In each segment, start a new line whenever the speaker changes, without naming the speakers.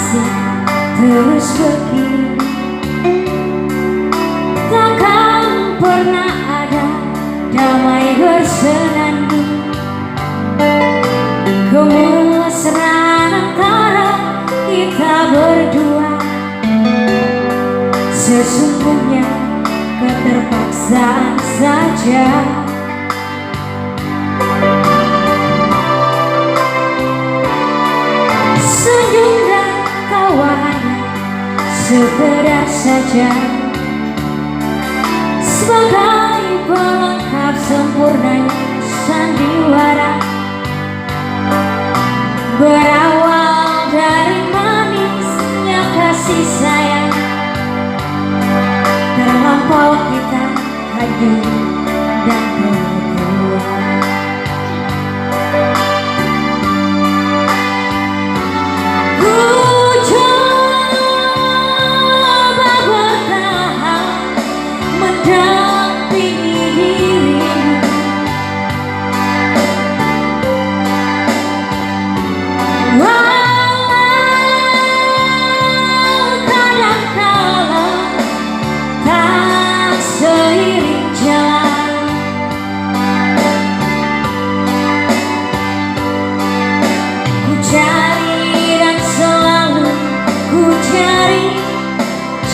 masih terus begini, takkan pernah ada damai bersenandung. Kemesraan antara kita berdua sesungguhnya keterpaksaan saja. Senyum dan tawa hanya sekedar saja, sebagai pelengkap sempurnanya sandiwara. Berawal dari manisnya kasih sayang, terlampau kita hanyut dan berdua. Ku coba bertahan mendampingi dirimu, walau kadangkala tak seiring jalan. Ku cari dan selalu ku cari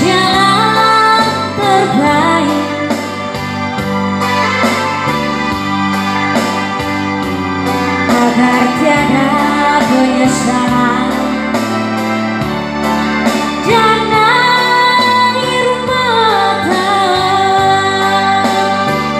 jalan terbaik, agar tiada penyesalan.